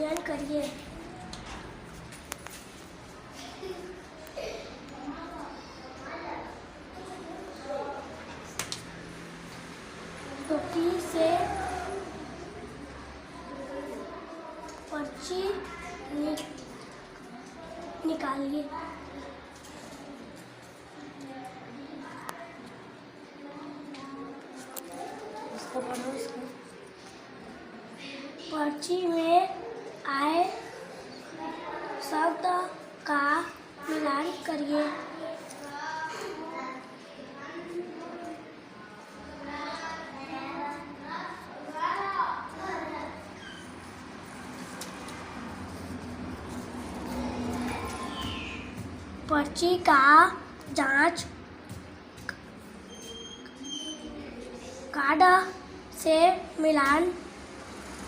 पंजीयन करिए। टोकरी से पर्ची निकालिए। पर्ची में आए शब्द का मिलान करिए। पर्ची का जांच कार्ड से मिलान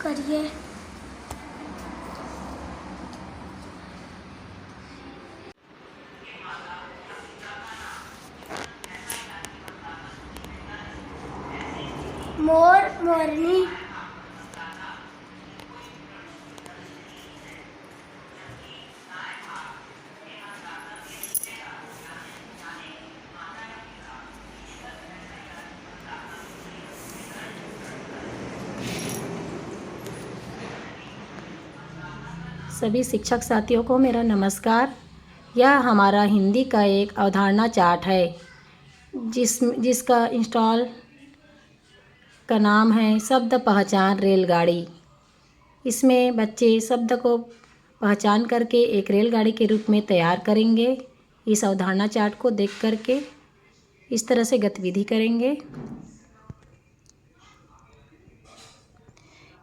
करिए। मोर मोरनी सभी शिक्षक साथियों को मेरा नमस्कार। यह हमारा हिंदी का एक अवधारणा चार्ट है जिसका इंस्टॉल का नाम है शब्द पहचान रेलगाड़ी। इसमें बच्चे शब्द को पहचान करके एक रेलगाड़ी के रूप में तैयार करेंगे। इस अवधारणा चार्ट को देख करके इस तरह से गतिविधि करेंगे।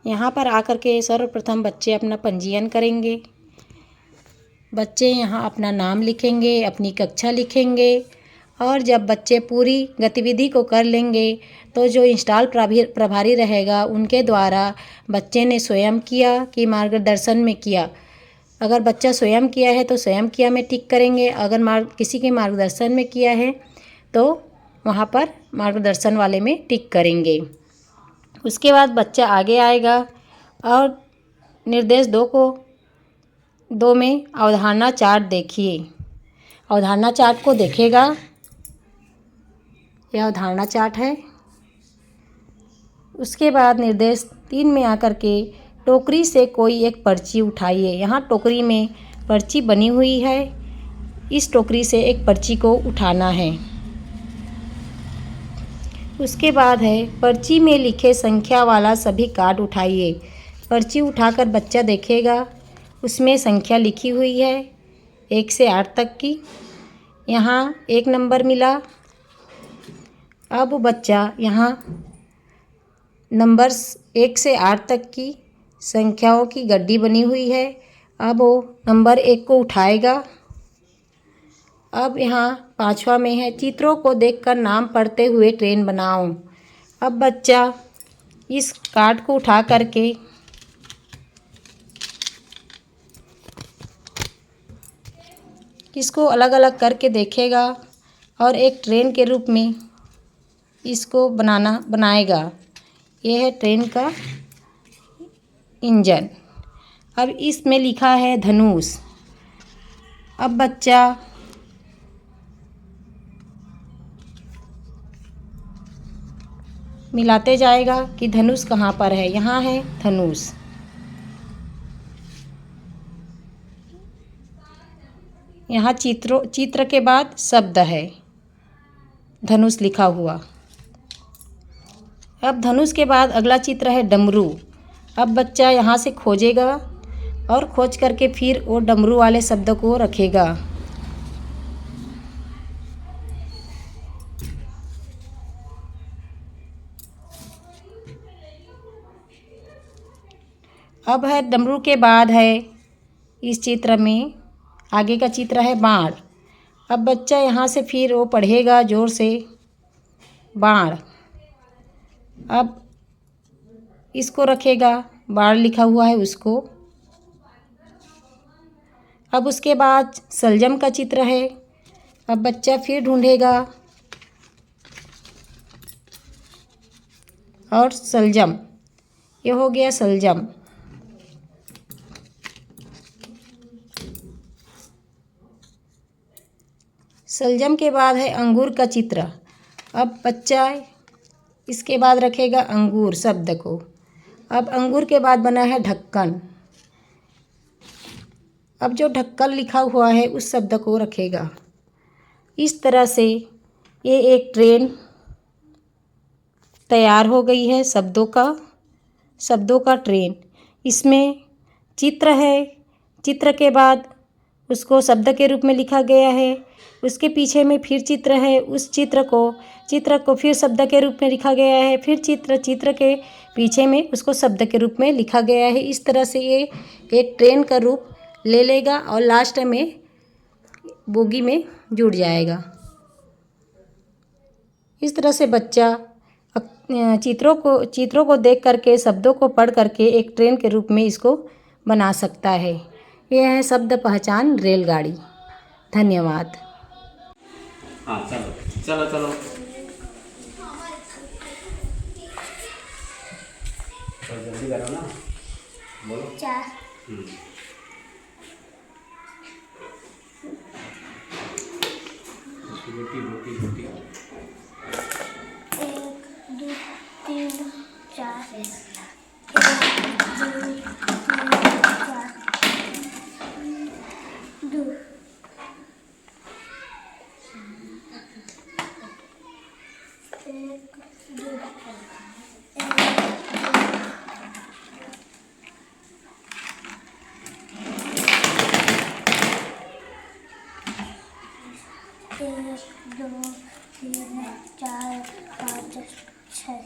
यहाँ पर आकर के सर्वप्रथम बच्चे अपना पंजीयन करेंगे। बच्चे यहाँ अपना नाम लिखेंगे, अपनी कक्षा लिखेंगे और जब बच्चे पूरी गतिविधि को कर लेंगे तो जो इंस्टॉल प्रभारी रहेगा उनके द्वारा बच्चे ने स्वयं किया कि मार्गदर्शन में किया। अगर बच्चा स्वयं किया है तो स्वयं किया में टिक करेंगे। अगर किसी के मार्गदर्शन में किया है तो वहाँ पर मार्गदर्शन वाले में टिक करेंगे। उसके बाद बच्चा आगे आएगा और निर्देश 2 में अवधारणा चार्ट देखिए। अवधारणा चार्ट को देखेगा। यह अवधारणा चार्ट है। उसके बाद निर्देश 3 में आकर के टोकरी से कोई एक पर्ची उठाइए। यहाँ टोकरी में पर्ची बनी हुई है। इस टोकरी से एक पर्ची को उठाना है। उसके बाद है पर्ची में लिखे संख्या वाला सभी कार्ड उठाइए। पर्ची उठाकर बच्चा देखेगा, उसमें संख्या लिखी हुई है 1 से 8 तक की। यहाँ 1 नंबर मिला। अब बच्चा यहाँ नंबर्स 1 से 8 तक की संख्याओं की गड्डी बनी हुई है। अब वो नंबर 1 को उठाएगा। अब यहाँ 5वां में है चित्रों को देखकर नाम पढ़ते हुए ट्रेन बनाओ। अब बच्चा इस कार्ड को उठा करके इसको अलग अलग करके देखेगा और एक ट्रेन के रूप में इसको बनाएगा। यह है ट्रेन का इंजन। अब इसमें लिखा है धनुष। अब बच्चा मिलाते जाएगा कि धनुष कहाँ पर है। यहाँ है धनुष। यहाँ चित्र के बाद शब्द है धनुष लिखा हुआ। अब धनुष के बाद अगला चित्र है डमरू। अब बच्चा यहाँ से खोजेगा और खोज करके फिर वो डमरू वाले शब्द को रखेगा। अब है डमरू के बाद है इस चित्र में आगे का चित्र है बाण। अब बच्चा यहाँ से फिर वो पढ़ेगा जोर से बाण। अब इसको रखेगा, बाण लिखा हुआ है उसको। अब उसके बाद सलजम का चित्र है। अब बच्चा फिर ढूंढेगा और सलजम, ये हो गया सलजम। शलजम के बाद है अंगूर का चित्र। अब बच्चा इसके बाद रखेगा अंगूर शब्द को। अब अंगूर के बाद बना है ढक्कन। अब जो ढक्कन लिखा हुआ है उस शब्द को रखेगा। इस तरह से ये एक ट्रेन तैयार हो गई है शब्दों का ट्रेन। इसमें चित्र है, चित्र के बाद उसको शब्द के रूप में लिखा गया है, उसके पीछे में फिर चित्र है, उस चित्र को फिर शब्द के रूप में लिखा गया है, फिर चित्र के पीछे में उसको शब्द के रूप में लिखा गया है। इस तरह से ये एक ट्रेन का रूप ले लेगा और लास्ट में बोगी में जुड़ जाएगा। इस तरह से बच्चा चित्रों को देख करके शब्दों को पढ़ करके एक ट्रेन के रूप में इसको बना सकता है। यह है शब्द पहचान रेलगाड़ी। धन्यवाद। हाँ चलो तो जल्दी करो ना, बोलो। 4 रोटी 1 2 3 4 1 2 3 4 2 1 2 3 4 5 6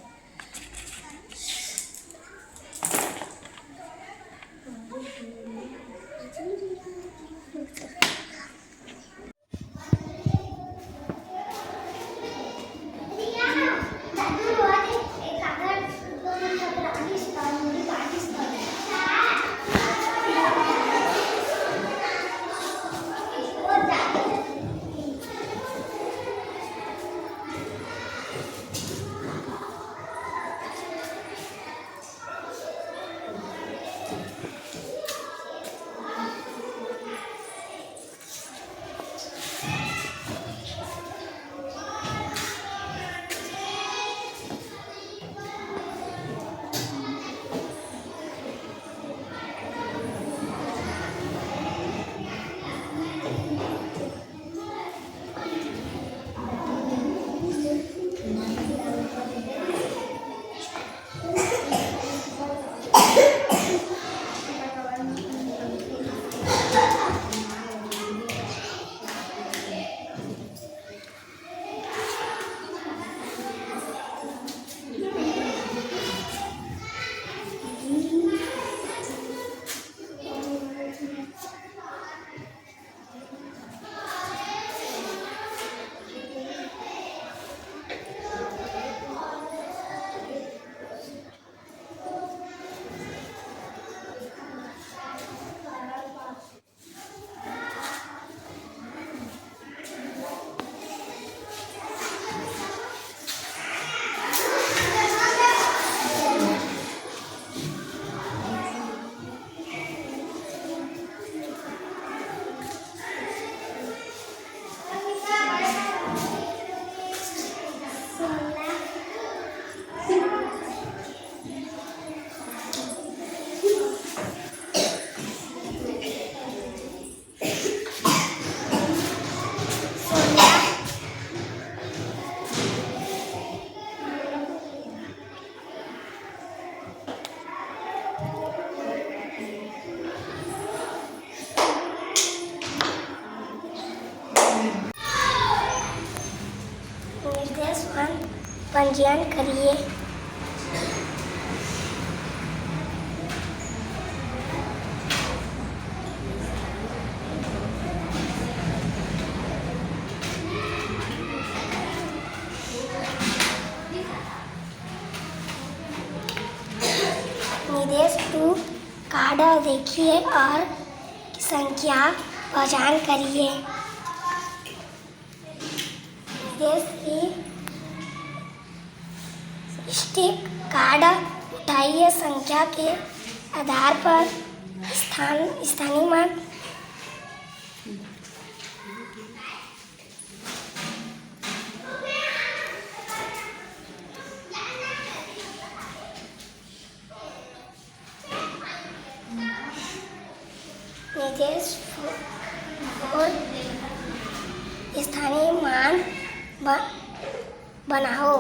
पंजीयन करिए। निर्देश 2 कार्ड देखिए और संख्या पहचान करिए। निर्देश 3 स्टिक कार्ड उठाइए, संख्या के आधार पर स्थानीय मान स्थानीय मान बनाओ।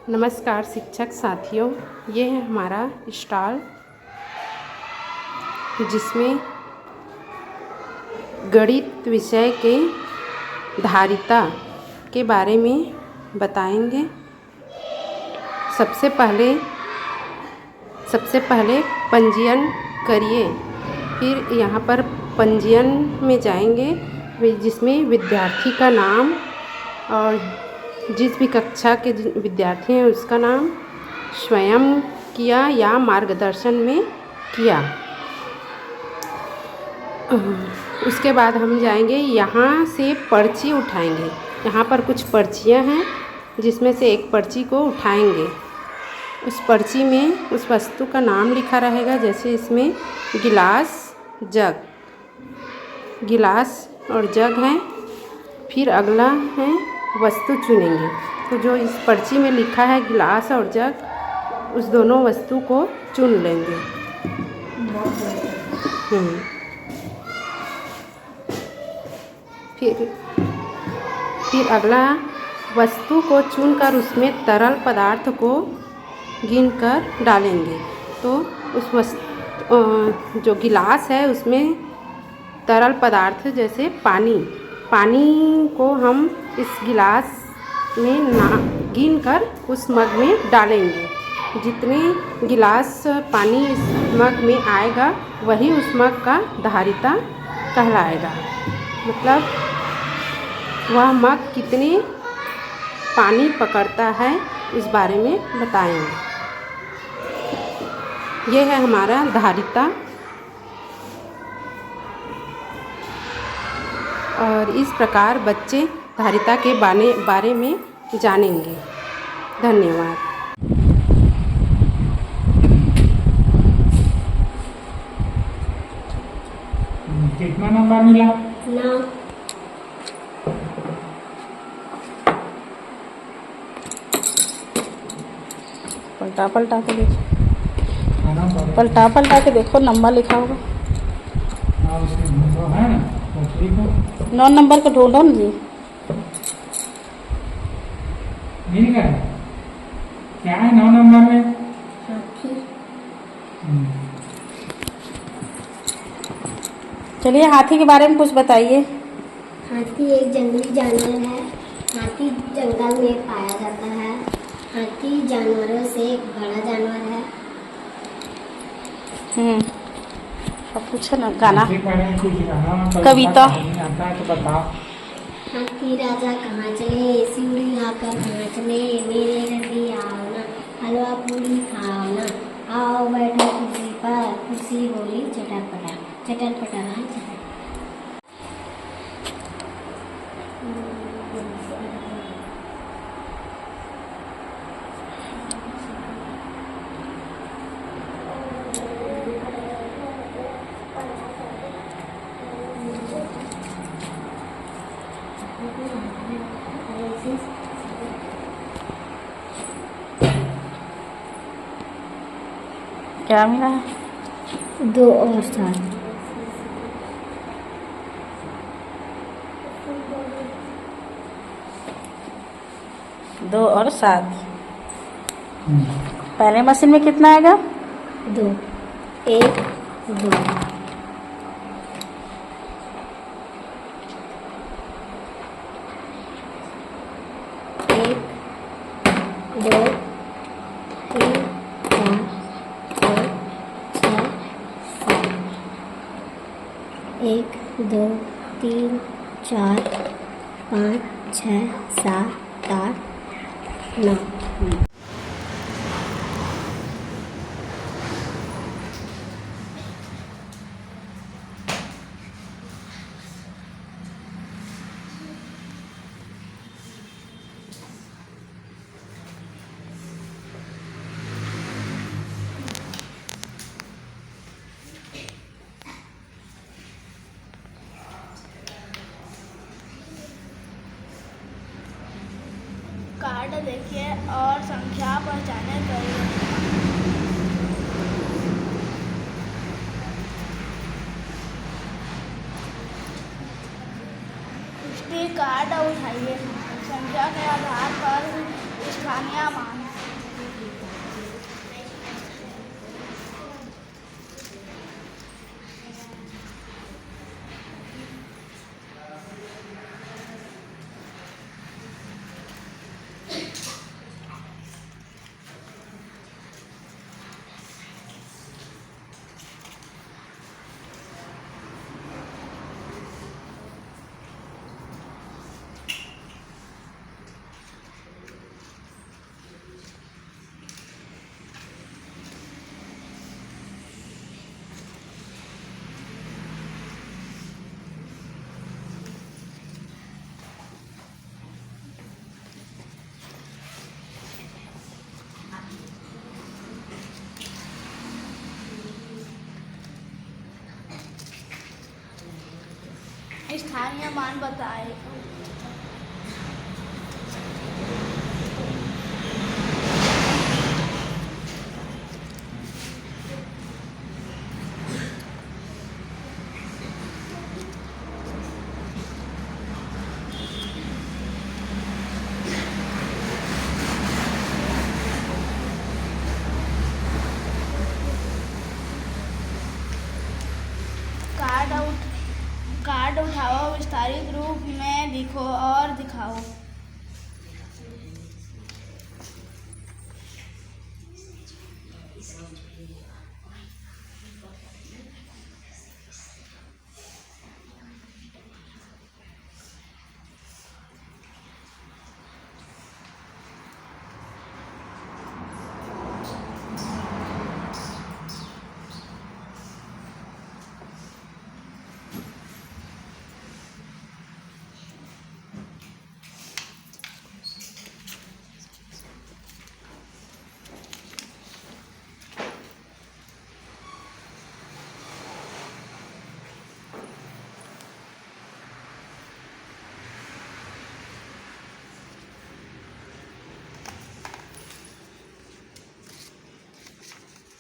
नमस्कार शिक्षक साथियों, ये है हमारा स्टॉल जिसमें गणित विषय के धारिता के बारे में बताएंगे। सबसे पहले पंजीयन करिए, फिर यहाँ पर पंजीयन में जाएंगे जिसमें विद्यार्थी का नाम और जिस भी कक्षा के विद्यार्थी हैं उसका नाम, स्वयं किया या मार्गदर्शन में किया। उसके बाद हम जाएंगे, यहाँ से पर्ची उठाएंगे। यहाँ पर कुछ पर्चियाँ हैं जिसमें से एक पर्ची को उठाएंगे। उस पर्ची में उस वस्तु का नाम लिखा रहेगा, जैसे इसमें गिलास और जग है। फिर अगला है वस्तु चुनेंगे, तो जो इस पर्ची में लिखा है गिलास और जग, उस दोनों वस्तु को चुन लेंगे। फिर अगला वस्तु को चुनकर उसमें तरल पदार्थ को गिनकर डालेंगे। तो उस वस्तु जो गिलास है उसमें तरल पदार्थ जैसे पानी को हम इस गिलास में गिनकर उस मग में डालेंगे। जितने गिलास पानी इस मग में आएगा वही उस मग का धारिता कहलाएगा। मतलब वह मग कितने पानी पकड़ता है इस बारे में बताएंगे। यह है हमारा धारिता। और इस प्रकार बच्चे धारिता के बारे में जानेंगे। धन्यवाद। कितना नंबर मिला? 9। पलटा के देखो, पलटा के देखो, नंबर लिखा होगा। है ना, तो लिखो। 9 नंबर को ढूंढो ना जी। मिल गया? क्या है 9 नंबर में? चलिए हाथी के बारे में कुछ बताइए। हाथी एक जंगली जानवर है। हाथी जंगल में पाया जाता है। हाथी जानवरों से एक बड़ा जानवर है। अब पूछो ना गाना, कविता कविता। आता है तो बताओ। हाथी राजा कहाँ चले, सिउड़ी आकर कहाँ चले, मेरे घर भी आओ ना, हलवा पूरी खाओ ना, आओ बैठो कुर्सी पर, कुर्सी बोली चटर पटर, चटर पटर हाँ चटर। क्या मिला? 2 और 7। दो और 7। पहले मशीन में कितना आएगा? 2 1 2 1 2 3 4 5 6 7 8 9। कार्ड देखिए और संख्या पहचाने करिए। पुष्टि कार्ड उठाइए। संख्या के आधार पर स्थानीय मान। स्थानीय मान बताएं। कार्ड उठाओ, विस्तारित रूप में लिखो और दिखाओ।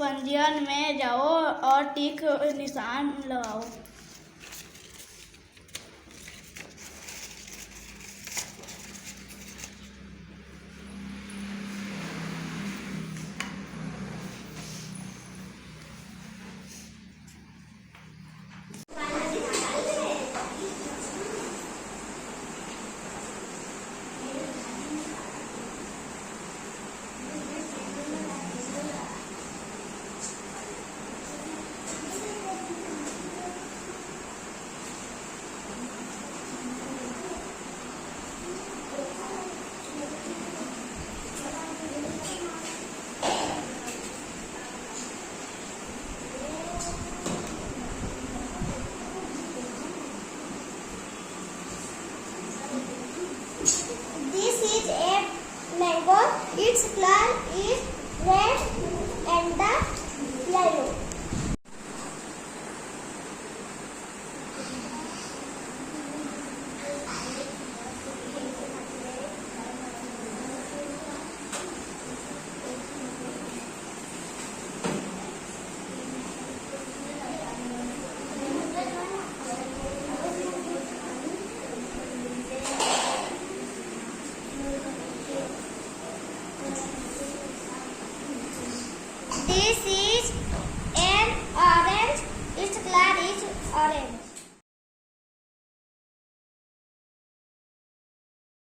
पंजीयन में जाओ और टिक निशान लगाओ। This is a mango. Its color is red and the yellow. This is an orange. Its color is orange.